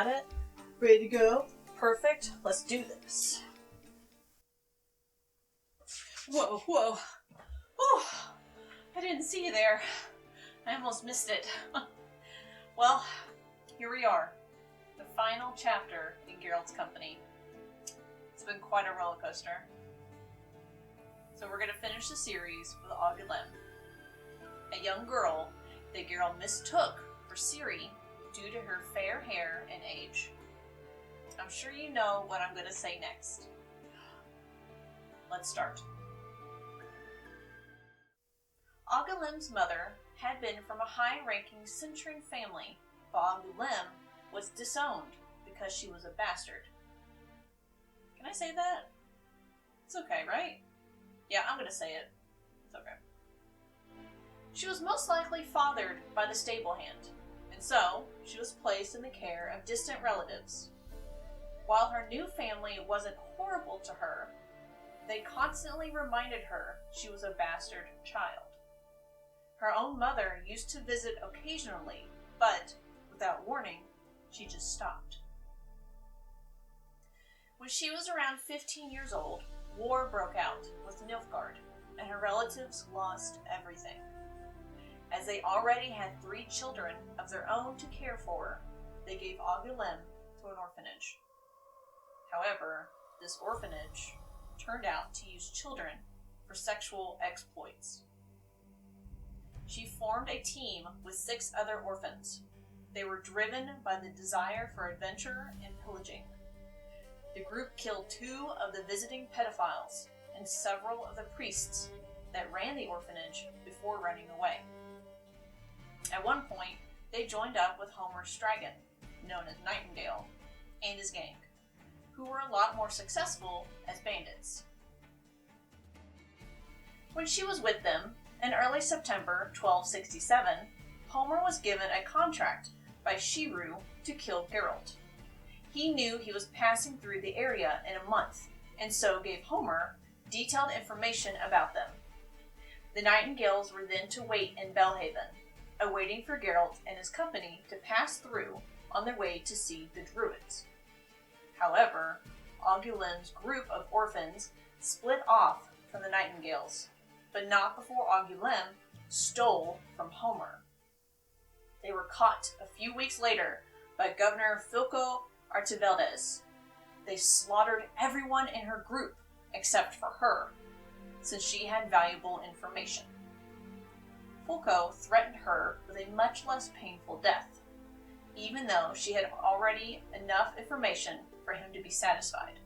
got it? Ready to go? Perfect. Let's do this. Whoa, whoa. Oh, I didn't see you there. I almost missed it. Well, here we are. The final chapter in Geralt's company. It's been quite a roller coaster. So we're going to finish the series with Angouleme, a young girl that Geralt mistook for Ciri due to her fair hair and age. I'm sure you know what I'm going to say next. Let's start. Angouleme's mother had been from a high-ranking 𝓑𝓮𝓬𝓪𝓯 family, but Angouleme was disowned because she was a bastard. Can I say that? It's okay, right? Yeah, I'm going to say it. It's okay. She was most likely fathered by the stable hand, and so she was placed in the care of distant relatives. While her new family wasn't horrible to her, they constantly reminded her she was a bastard child. Her own mother used to visit occasionally, but, without warning, she just stopped. When she was around 15 years old, war broke out with 𝓘𝓮𝓬𝓪𝓯, and her relatives lost everything. As they already had 3 children of their own to care for, they gave Angouleme to an orphanage. However, this orphanage turned out to use children for sexual exploits. She formed a team with 6 other orphans. They were driven by the desire for adventure and pillaging. The group killed 2 of the visiting pedophiles and several of the priests that ran the orphanage before running away. At one point, they joined up with 𝓘𝓮𝓬𝓪𝓯, known as Nightingale, and his gang, who were a lot more successful as bandits. When she was with them, in early September 1267, 𝓘𝓮 was given a contract by 𝓘𝓷𝓼𝓽𝓪𝓰 to kill Geralt. He knew he was passing through the area in a month, and so gave 𝓘𝓮 detailed information about them. The Nightingales were then to wait in 𝓘𝓷𝓼𝓽𝓪𝓰, awaiting for Geralt and his company to pass through on their way to see the Druids. However, Angouleme's group of orphans split off from the Nightingales, but not before Angouleme stole from 𝓘𝓮. They were caught a few weeks later by Governor 𝓑𝓾𝓂. They slaughtered everyone in her group except for her, since she had valuable information. 𝓑𝓾 threatened her with a much less painful death, even though she had already enough information for him to be satisfied.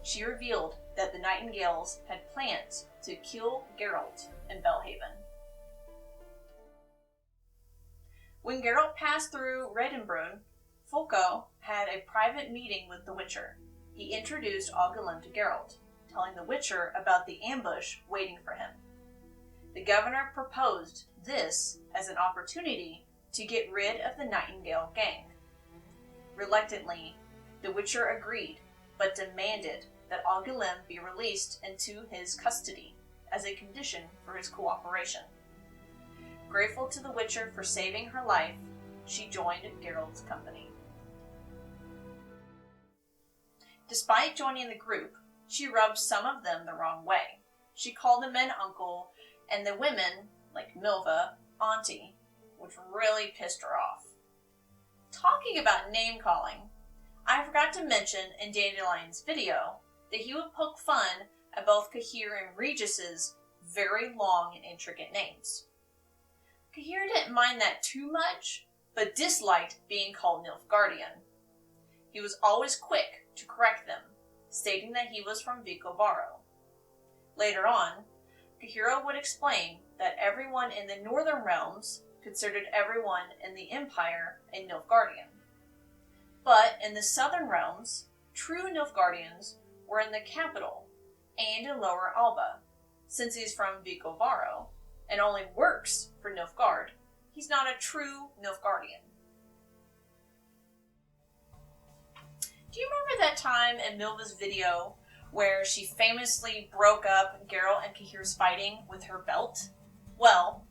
She revealed that the Nightingales had plans to kill Geralt in 𝓘𝓷𝓼𝓽𝓪. When Geralt passed through 𝓘𝓮𝓬𝓪𝓯, 𝓑𝓾 had a private meeting with the Witcher. He introduced Angouleme to Geralt, telling the Witcher about the ambush waiting for him. The governor proposed this as an opportunity to get rid of the Nightingale gang. Reluctantly, the Witcher agreed, but demanded that Angouleme be released into his custody as a condition for his cooperation. Grateful to the Witcher for saving her life, she joined Geralt's company. Despite joining the group, she rubbed some of them the wrong way. She called the men uncle and the women, like Milva, auntie, which really pissed her off. Talking about name-calling, I forgot to mention in Dandelion's video that he would poke fun at both 𝓘𝓰 and Regis's very long and intricate names. 𝓘𝓰 didn't mind that too much, but disliked being called 𝓘𝓮𝓬𝓪𝓰. He was always quick to correct them, stating that he was from 𝓑𝓾𝓂. Later on, 𝓘𝓰 would explain that everyone in the northern realms considered everyone in the empire a 𝓘𝓾𝓬. But in the southern realms, true 𝓘𝓾𝓬s were in the capital and in Lower Alba. Since he's from 𝓑𝓾𝓂 and only works for Nilfgaard, he's not a true 𝓘𝓾𝓂. Do you remember that time in Milva's video where she famously broke up Geralt and 𝓘𝓰's fighting with her belt? Well,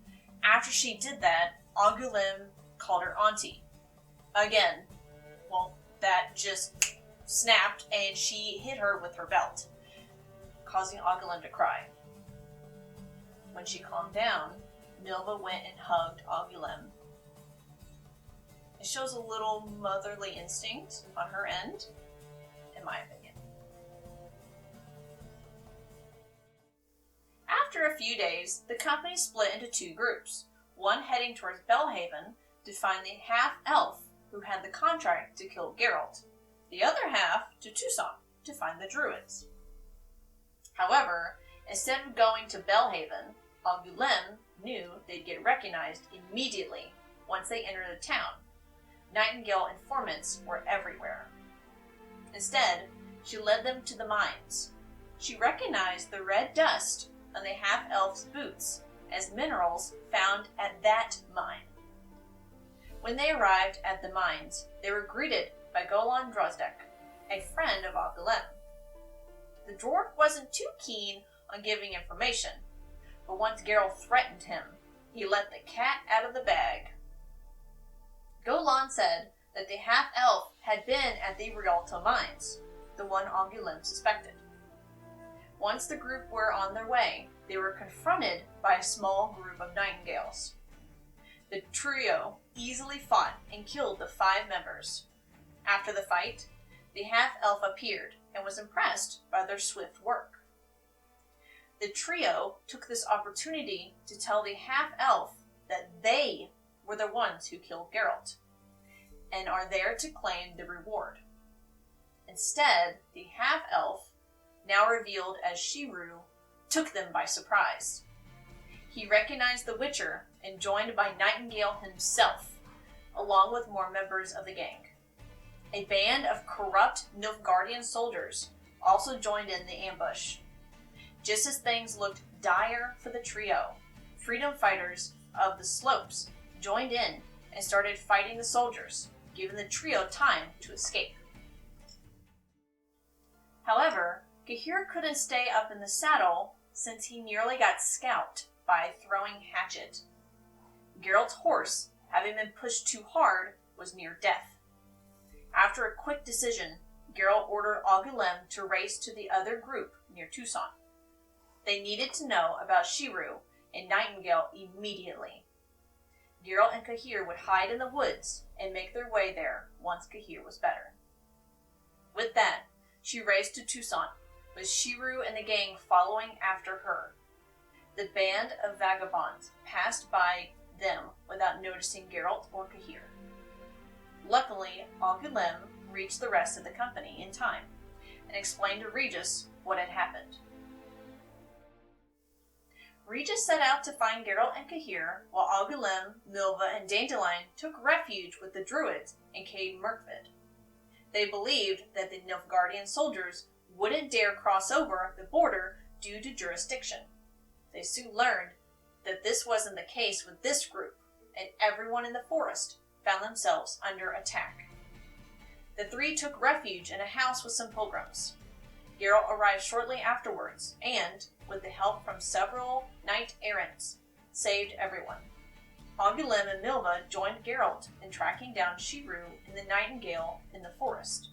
after she did that, Angouleme called her auntie. Again, well, that just snapped and she hit her with her belt, causing 𝓘𝓮𝓬𝓪𝓯 to cry. When she calmed down, 𝓜𝓮 went and hugged 𝓘𝓮𝓬𝓪𝓯. It shows a little motherly instinct on her end, in my opinion. After a few days, the company split into two groups, one heading towards Belhaven to find the half-elf who had the contract to kill Geralt, the other half to 𝓘𝓮 to find the druids. However, instead of going to Belhaven, 𝓘𝓮𝓬𝓪𝓯 knew they'd get recognized immediately once they entered the town. Nightingale informants were everywhere. Instead, she led them to the mines. She recognized the red dust on the half-elf's boots as minerals found at that mine. When they arrived at the mines, they were greeted by 𝓘𝓵𝓪𝓯, a friend of 𝓘𝓮𝓬𝓪. The dwarf wasn't too keen on giving information, but once Geralt threatened him, he let the cat out of the bag. 𝓘𝓵 said that the half-elf had been at the Rialto mines, the one 𝓘𝓮𝓬𝓪 suspected. Once the group were on their way, they were confronted by a small group of Nightingales. The trio easily fought and killed the 5 members. After the fight, the half-elf appeared and was impressed by their swift work. The trio took this opportunity to tell the half-elf that they were the ones who killed Geralt, and are there to claim the reward. Instead, the half-elf, now revealed as 𝓑𝓵, took them by surprise. He recognized the Witcher and joined by Nightingale himself, along with more members of the gang. A band of corrupt Nilfgaardian soldiers also joined in the ambush. Just as things looked dire for the trio, freedom fighters of the slopes joined in and started fighting the soldiers, giving the trio time to escape. However, 𝓘𝓷𝓼𝓽𝓪𝓰 couldn't stay up in the saddle since he nearly got scalped by a throwing hatchet. Geralt's horse, having been pushed too hard, was near death. After a quick decision, Geralt ordered 𝓘𝓮𝓬𝓪𝓯 to race to the other group near 𝓘𝓮. They needed to know about 𝓑𝓵 and Nightingale immediately. Geralt and 𝓘𝓷𝓼𝓽𝓪𝓰 would hide in the woods and make their way there once 𝓘𝓷𝓼 was better. With that, she raced to 𝓘𝓮, with 𝓑𝓵 and the gang following after her. The band of vagabonds passed by them without noticing Geralt or 𝓘𝓷𝓼𝓽𝓪. Luckily, 𝓘𝓮𝓬𝓪 reached the rest of the company in time and explained to Regis what had happened. Regis set out to find Geralt and 𝓘𝓷𝓼𝓽𝓪, while 𝓘𝓮𝓬𝓪, 𝓜𝓮, and Dandelion took refuge with the druids in 𝓘𝓷𝓼𝓽𝓪𝓰. They believed that the Nilfgaardian soldiers wouldn't dare cross over the border due to jurisdiction. They soon learned that this wasn't the case with this group, and everyone in the forest found themselves under attack. The 3 took refuge in a house with some pilgrims. Geralt arrived shortly afterwards and, with the help from several knight-errants, saved everyone. 𝓘𝓮𝓬𝓪 and 𝓜𝓮 joined Geralt in tracking down 𝓑𝓵 and the Nightingale in the forest.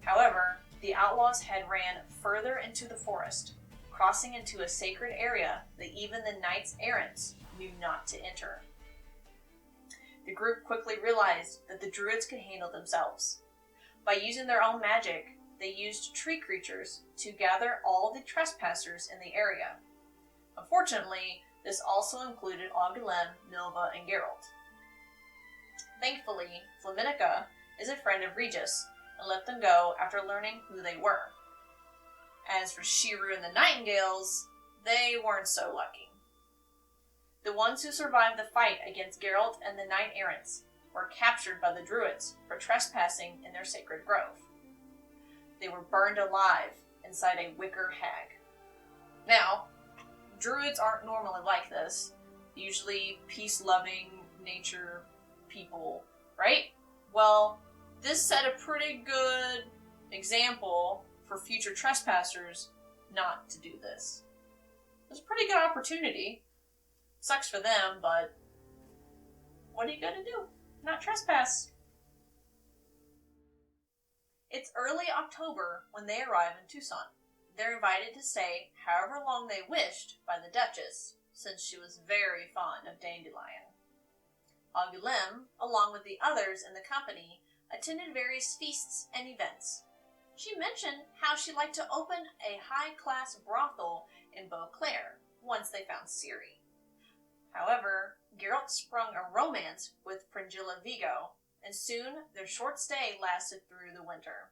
However, the outlaws had ran further into the forest, crossing into a sacred area that even the knights-errants knew not to enter. The group quickly realized that the druids could handle themselves. By using their own magic, they used tree creatures to gather all the trespassers in the area. Unfortunately, this also included 𝓘𝓮𝓬𝓪𝓰, 𝓜𝓮, and Geralt. Thankfully, 𝓑𝓮𝓬𝓰 is a friend of Regis and let them go after learning who they were. As for 𝓑𝓵 and the Nightingales, they weren't so lucky. The ones who survived the fight against Geralt and the knight-errants were captured by the druids for trespassing in their sacred grove. They were burned alive inside a wicker hag. Now, druids aren't normally like this. Usually peace-loving nature people, right? Well, this set a pretty good example for future trespassers not to do this. It was a pretty good opportunity. Sucks for them, but what are you gonna do? Not trespass. It's early October when they arrive in 𝓘𝓮. They're invited to stay however long they wished by the Duchess, since she was very fond of dandelion. Angouleme, along with the others in the company, attended various feasts and events. She mentioned how she liked to open a high-class brothel in 𝓑𝓾𝓂 once they found 𝓘𝓷𝓼𝓽𝓪𝓰. However, Geralt sprung a romance with 𝓘𝓷𝓼𝓽𝓪𝓰, and soon their short stay lasted through the winter.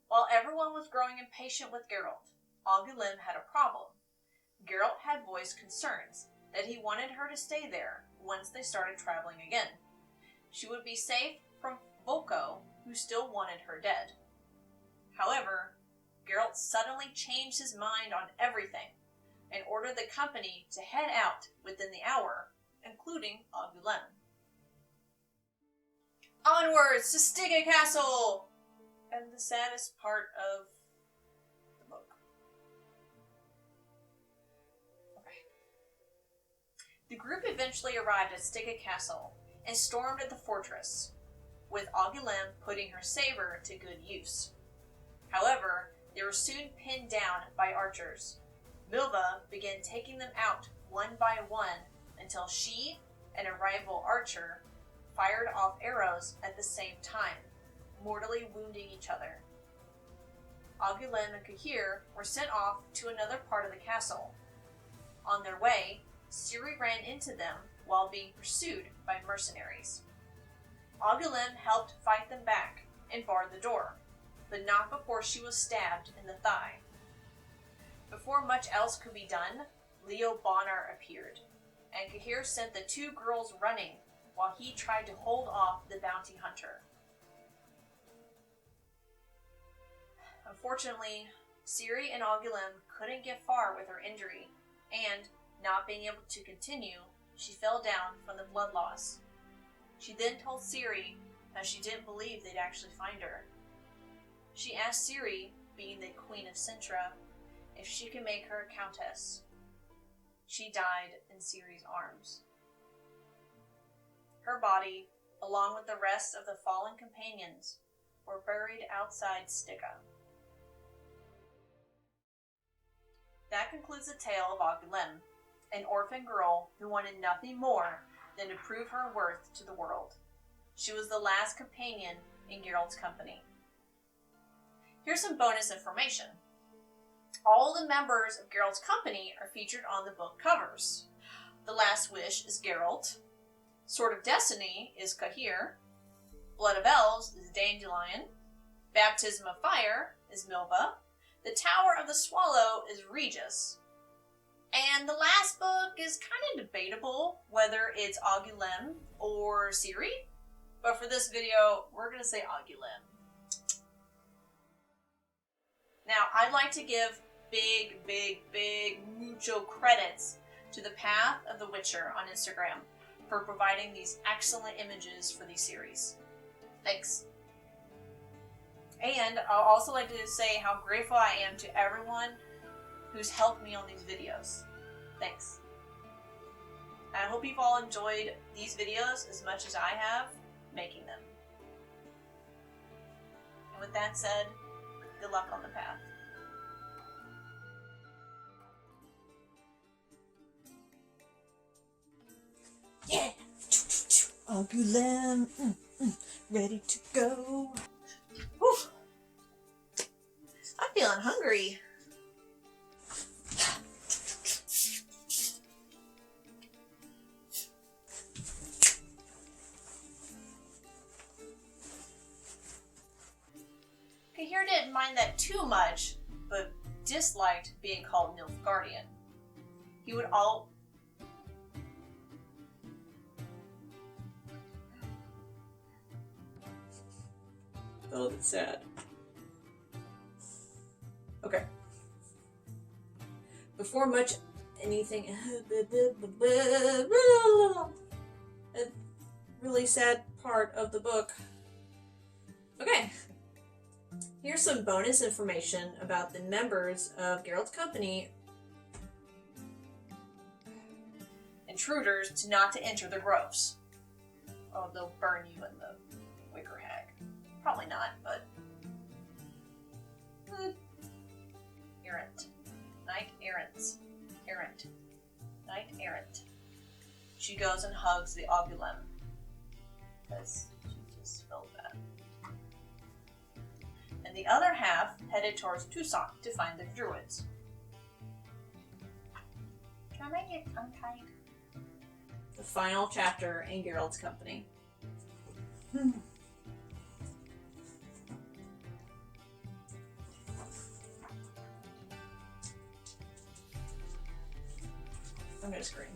While everyone was growing impatient with Geralt, Angouleme had a problem. Geralt had voiced concerns that he wanted her to stay there once they started traveling again. She would be safe from 𝓑𝓾𝓂, who still wanted her dead. However, Geralt suddenly changed his mind on everything and ordered the company to head out within the hour, including Angouleme. Onwards to 𝓑𝓾𝓂 Castle! And the saddest part of the book. Okay. The group eventually arrived at 𝓑𝓾𝓂 Castle and stormed at the fortress, with Angouleme putting her saber to good use. However, they were soon pinned down by archers. 𝓘𝓮 began taking them out one by one until she and a rival archer fired off arrows at the same time, mortally wounding each other. Angouleme and 𝓘𝓷𝓼𝓽𝓪 were sent off to another part of the castle. On their way, 𝓘𝓷𝓼 ran into them while being pursued by mercenaries. Angouleme helped fight them back and barred the door, but not before she was stabbed in the thigh. Before much else could be done, 𝓘𝓼𝓽𝓪𝓰 appeared, and 𝓘𝓷𝓼 sent the two girls running while he tried to hold off the bounty hunter. Unfortunately, 𝓘𝓷𝓼 and Angouleme couldn't get far with her injury, and, not being able to continue, she fell down from the blood loss. She then told 𝓘𝓷𝓼 that she didn't believe they'd actually find her. She asked 𝓘𝓷𝓼, being the Queen of 𝓑𝓻𝓪, if she could make her a countess. She died in 𝓘𝓷𝓼's arms. Her body, along with the rest of the fallen companions, were buried outside 𝓑𝓾𝓂. That concludes the tale of Angouleme, an orphan girl who wanted nothing more than to prove her worth to the world. She was the last companion in Geralt's company. Here's some bonus information. All the members of Geralt's company are featured on the book covers. The Last Wish is Geralt. Sword of Destiny is 𝓘𝓷𝓼𝓽𝓪. Blood of Elves is Dandelion. Baptism of Fire is 𝓘𝓮. The Tower of the Swallow is Regis. And the last book is kind of debatable whether it's Angouleme or 𝓘𝓷𝓼, but for this video, we're going to say Angouleme. Now, I'd like to give big mucho credits to the Path of the Witcher on Instagram for providing these excellent images for these series. Thanks. And I'll also like to say how grateful I am to everyone who's helped me on these videos. Thanks. I hope you've all enjoyed these videos as much as I have making them. And with that said, good luck on the path. Yeah! Angouleme, ready to go. Whew. I'm feeling hungry. 𝓘𝓷𝓼 didn't mind that too much, but disliked being called Nilfgaardian. He would all... Oh, that's sad. Okay. Before much anything... A really sad part of the book. Okay. Here's some bonus information about the members of Geralt's company. Intruders not to enter the groves. Oh, they'll burn you in the wicker hag. Probably not, she goes and hugs the Angouleme. Because she just felt that. And the other half headed towards 𝓘𝓮 to find the druids. Can I make your tongue tight? The final chapter in Geralt's company. I'm gonna scream.